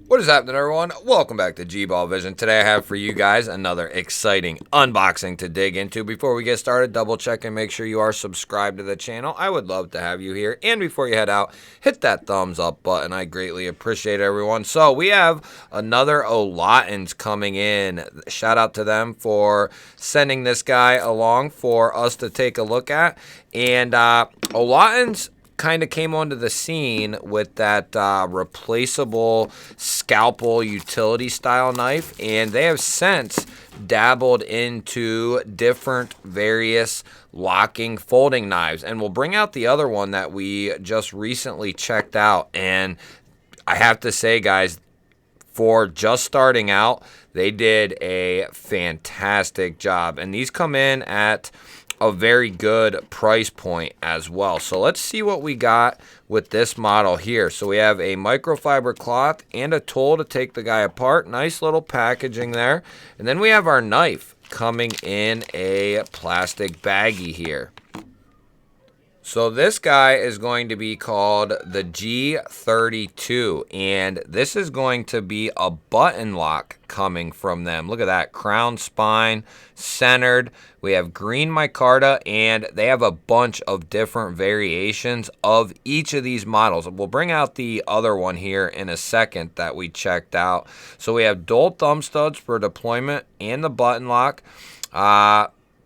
What is happening, everyone? Welcome back to G-Ball Vision. Today I have for you guys another exciting unboxing to dig into. Before we get started, double check and make sure you are subscribed to the channel. I would love to have you here. And before you head out, hit that thumbs up button. I greatly appreciate it, everyone. So we have another Olitans coming in. Shout out to them for sending this guy along for us to take a look at. And Olitans kind of came onto the scene with that replaceable scalpel utility style knife, and they have since dabbled into different various locking folding knives, and we'll bring out the other one that we just recently checked out. And I have to say, guys, for just starting out, they did a fantastic job, and these come in at a very good price point as well. So let's see what we got with this model here. So we have a microfiber cloth and a tool to take the guy apart. Nice little packaging there. And then we have our knife coming in a plastic baggie here. So this guy is going to be called the G032, and this is going to be a button lock coming from them. Look at that, crown spine, centered. We have green micarta, and they have a bunch of different variations of each of these models. We'll bring out the other one here in a second that we checked out. So we have dual thumb studs for deployment and the button lock.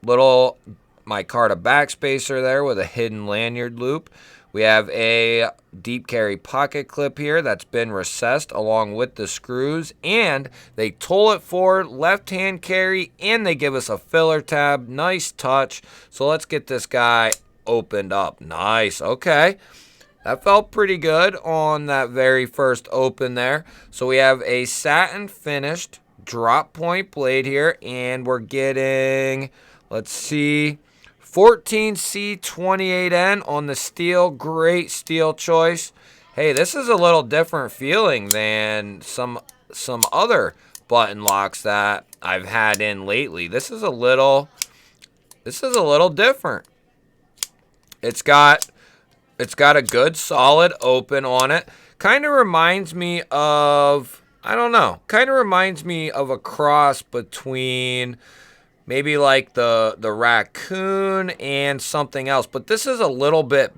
Little micarta backspacer there with a hidden lanyard loop. We have a deep carry pocket clip here that's been recessed along with the screws, and they tool it for left hand carry, and they give us a filler tab. Nice touch. So let's get this guy opened up. Nice. Okay, that felt pretty good on that very first open there. So we have a satin finished drop point blade here, and we're getting, let's see, 14C28N on the steel. Great steel choice. Hey, this is a little different feeling than some other button locks that I've had in lately. This is a little different. It's got a good solid open on it. Kind of reminds me of, I don't know, kind of reminds me of a cross between maybe like the raccoon and something else. But this is a little bit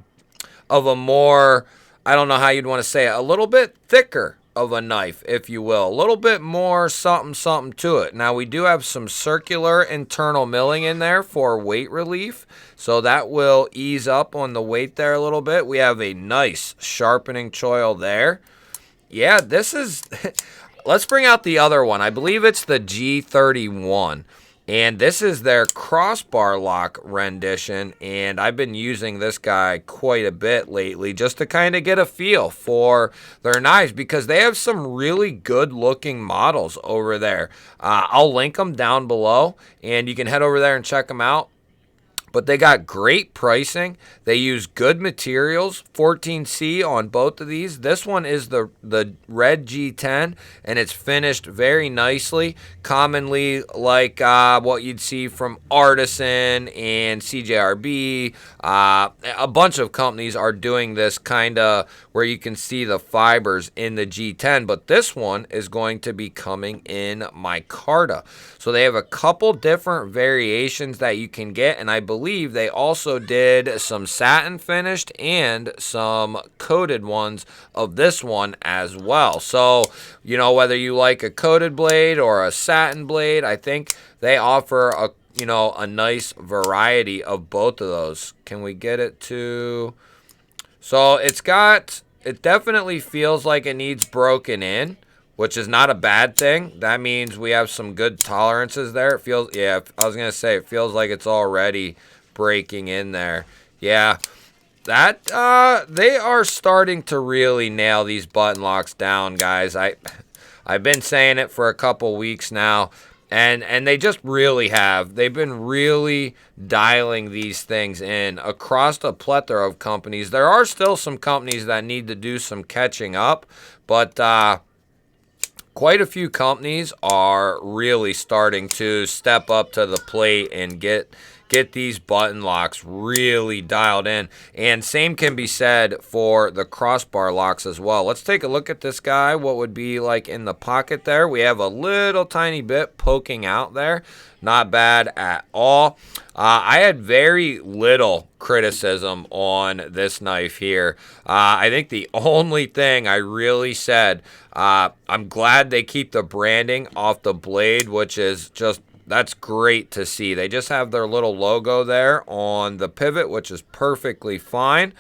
of a more, I don't know how you'd want to say it, a little bit thicker of a knife, if you will. A little bit more something to it. Now, we do have some circular internal milling in there for weight relief, so that will ease up on the weight there a little bit. We have a nice sharpening choil there. Yeah, this is, let's bring out the other one. I believe it's the G31. And this is their crossbar lock rendition, and I've been using this guy quite a bit lately just to kind of get a feel for their knives, because they have some really good looking models over there. I'll link them down below, and you can head over there and check them out. But they got great pricing. They use good materials, 14C on both of these. This one is the red G10, and it's finished very nicely. Commonly like what you'd see from Artisan and CJRB. A bunch of companies are doing this kind of where you can see the fibers in the G10. But this one is going to be coming in micarta. So they have a couple different variations that you can get, and I believe they also did some satin finished and some coated ones of this one as well. So, you know, whether you like a coated blade or a satin blade, I think they offer a nice variety of both of those. Can we get it to, so it definitely feels like it needs broken in, which is not a bad thing. That means we have some good tolerances there. It feels, yeah, I was going to say, it feels like it's already breaking in there. Yeah, that, they are starting to really nail these button locks down, guys. I've been saying it for a couple weeks now, and they just really have. They've been really dialing these things in across a plethora of companies. There are still some companies that need to do some catching up, but quite a few companies are really starting to step up to the plate and get get these button locks really dialed in. And same can be said for the crossbar locks as well. Let's take a look at this guy, what would be like in the pocket there. We have a little tiny bit poking out there. Not bad at all. I had very little criticism on this knife here. I think the only thing I really said, I'm glad they keep the branding off the blade, which is just, that's great to see. They just have their little logo there on the pivot, which is perfectly fine.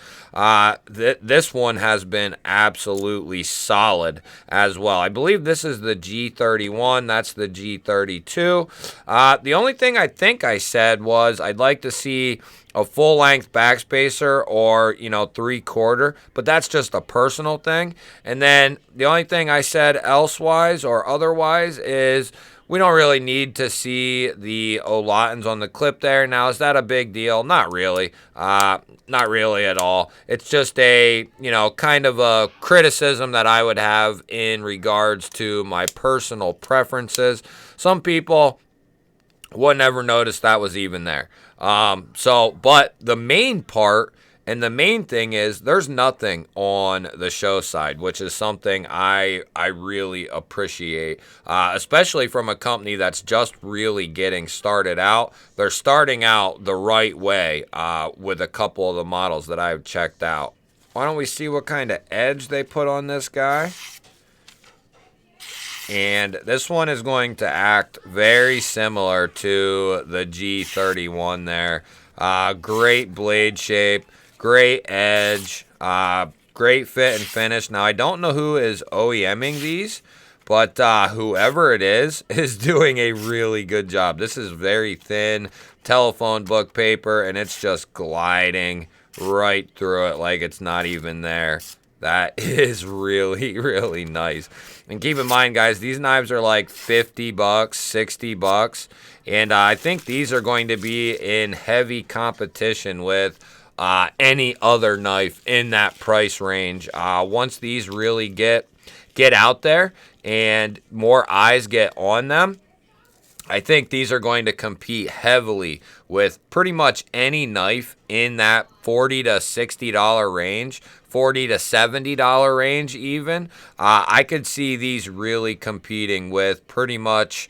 This one has been absolutely solid as well. I believe this is the G31. That's the G032. The only thing I think I said was I'd like to see a full-length backspacer or, you know, 3/4, but that's just a personal thing. And then the only thing I said elsewise or otherwise is we don't really need to see the Olitans on the clip there. Now, is that a big deal? Not really. Not really at all. It's just a, you know, kind of a criticism that I would have in regards to my personal preferences. Some people would never notice that was even there. But the main part and the main thing is there's nothing on the show side, which is something I really appreciate, especially from a company that's just really getting started out. They're starting out the right way with a couple of the models that I've checked out. Why don't we see what kind of edge they put on this guy? And this one is going to act very similar to the G31 there. Great blade shape. Great edge, great fit and finish. Now, I don't know who is OEMing these, but whoever it is doing a really good job. This is very thin telephone book paper, and it's just gliding right through it like it's not even there. That is really, really nice. And keep in mind, guys, these knives are like $50, $60, and I think these are going to be in heavy competition with any other knife in that price range. Once these really get out there and more eyes get on them, I think these are going to compete heavily with pretty much any knife in that $40 to $60 range, $40 to $70 range even. I could see these really competing with pretty much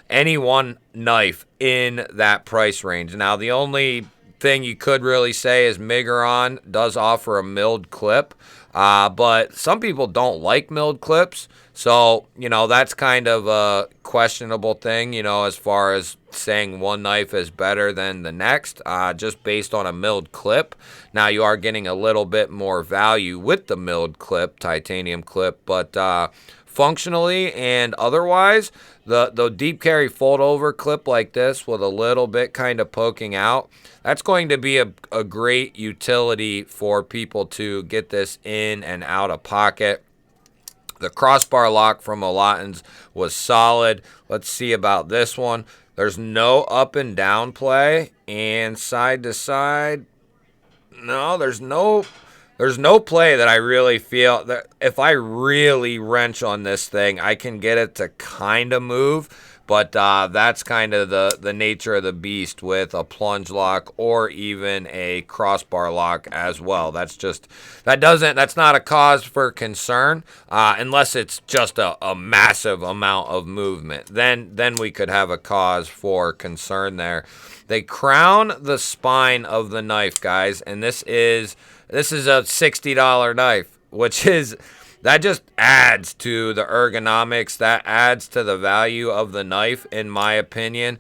any one knife in that price range. Now, the only thing you could really say is Migron does offer a milled clip, but some people don't like milled clips, so you know that's kind of a questionable thing, you know, as far as saying one knife is better than the next, just based on a milled clip. Now, you are getting a little bit more value with the milled clip, titanium clip, but functionally and otherwise, the deep carry fold over clip like this with a little bit kind of poking out, that's going to be a great utility for people to get this in and out of pocket. The crossbar lock from Olitans was solid. Let's see about this one. There's no up and down play, and side to side, no, there's no play that I really feel that if I really wrench on this thing, I can get it to kind of move. But that's kind of the nature of the beast with a plunge lock or even a crossbar lock as well. That's not a cause for concern unless it's just a massive amount of movement. Then we could have a cause for concern there. They crown the spine of the knife, guys, and this is a $60 knife, which is, that just adds to the ergonomics. That adds to the value of the knife, in my opinion.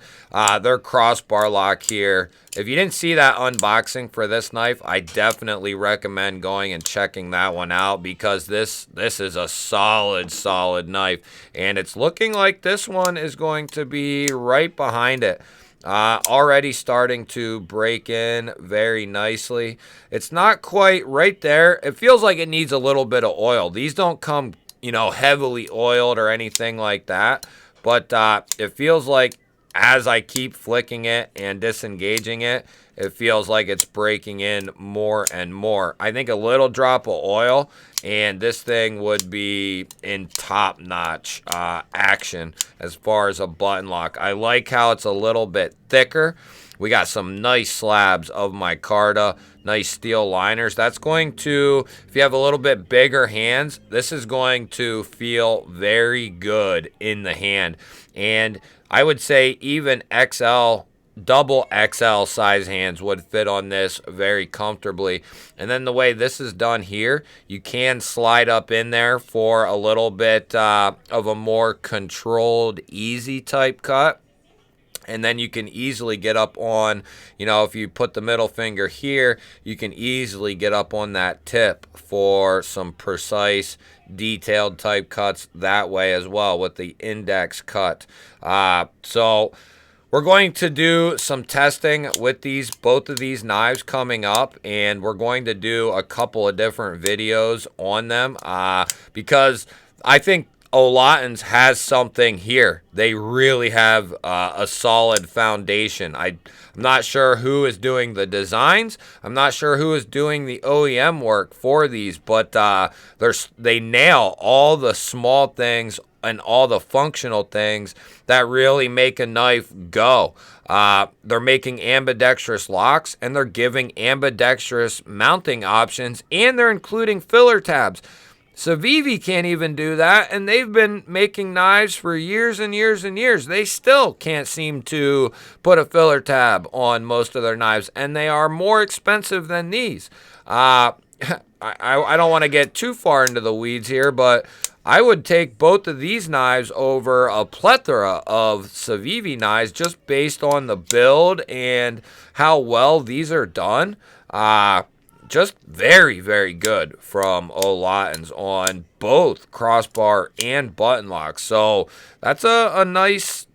Their crossbar lock here, if you didn't see that unboxing for this knife, I definitely recommend going and checking that one out, because this is a solid knife. And it's looking like this one is going to be right behind it. Already starting to break in very nicely. It's not quite right there. It feels like it needs a little bit of oil. These don't come, you know, heavily oiled or anything like that, but it feels like as I keep flicking it and disengaging it, it feels like it's breaking in more and more. I think a little drop of oil and this thing would be in top-notch action as far as a button lock. I like how it's a little bit thicker. We got some nice slabs of micarta, nice steel liners. That's going to, if you have a little bit bigger hands, this is going to feel very good in the hand. And I would say even XL, double XL size hands would fit on this very comfortably. And then the way this is done here, you can slide up in there for a little bit of a more controlled, easy type cut. And then you can easily get up on, you know, if you put the middle finger here, you can easily get up on that tip for some precise, detailed type cuts that way as well with the index cut. So we're going to do some testing with both of these knives coming up, and we're going to do a couple of different videos on them because I think Olitans has something here. They really have a solid foundation. I'm not sure who is doing the designs. I'm not sure who is doing the OEM work for these, but they nail all the small things and all the functional things that really make a knife go. They're making ambidextrous locks, and they're giving ambidextrous mounting options, and they're including filler tabs. Civivi can't even do that, and they've been making knives for years and years and years. They still can't seem to put a filler tab on most of their knives, and they are more expensive than these. I don't want to get too far into the weeds here, but I would take both of these knives over a plethora of Civivi knives just based on the build and how well these are done. Just very, very good from Olitans on both crossbar and button locks. So that's a nice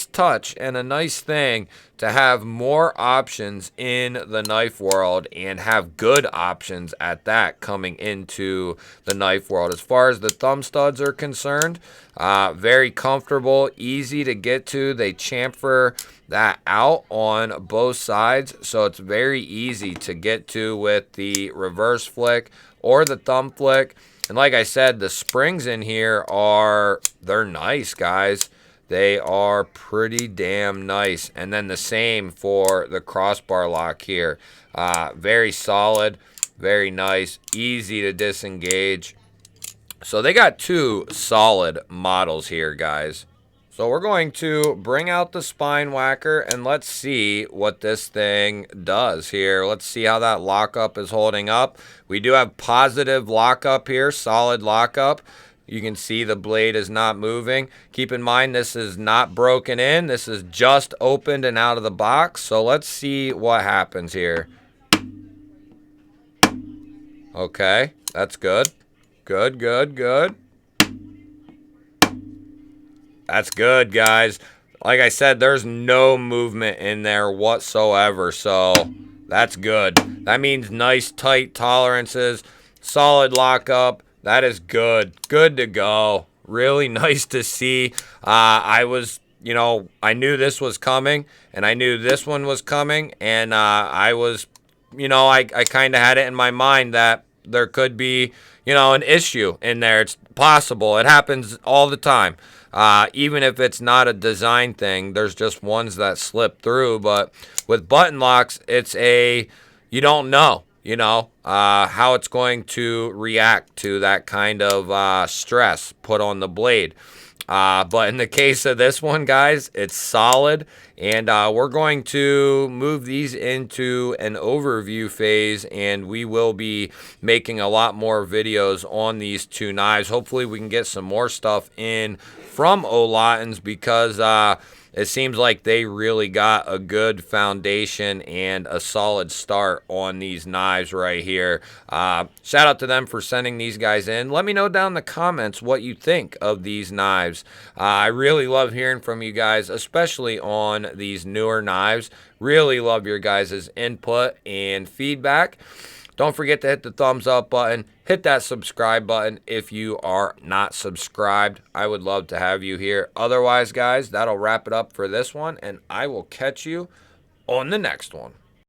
touch and a nice thing to have more options in the knife world and have good options at that coming into the knife world. As far as the thumb studs are concerned, very comfortable, easy to get to. They chamfer that out on both sides, so it's very easy to get to with the reverse flick or the thumb flick. And like I said, the springs in here they're nice, guys. They are pretty damn nice. And then the same for the crossbar lock here. Very solid, very nice, easy to disengage. So they got two solid models here, guys. So we're going to bring out the spine whacker and let's see what this thing does here. Let's see how that lockup is holding up. We do have positive lockup here, solid lockup. You can see the blade is not moving. Keep in mind this is not broken in. This is just opened and out of the box. So let's see what happens here. Okay, that's good. Good, good, good. That's good, guys. Like I said, there's no movement in there whatsoever, so that's good. That means nice, tight tolerances, solid lockup. That is good. Good to go. Really nice to see. I knew this was coming, and I knew this one was coming, and I kind of had it in my mind that there could be, an issue in there. It's possible. It happens all the time. Even if it's not a design thing, there's just ones that slip through. But with button locks, you don't know, how it's going to react to that kind of stress put on the blade. But in the case of this one, guys, it's solid. And we're going to move these into an overview phase, and we will be making a lot more videos on these two knives. Hopefully we can get some more stuff in from Olitans because it seems like they really got a good foundation and a solid start on these knives right here. Shout out to them for sending these guys in. Let me know down in the comments what you think of these knives. I really love hearing from you guys, especially on these newer knives. Really love your guys' input and feedback. Don't forget to hit the thumbs up button. Hit that subscribe button if you are not subscribed. I would love to have you here. Otherwise, guys, that'll wrap it up for this one, and I will catch you on the next one.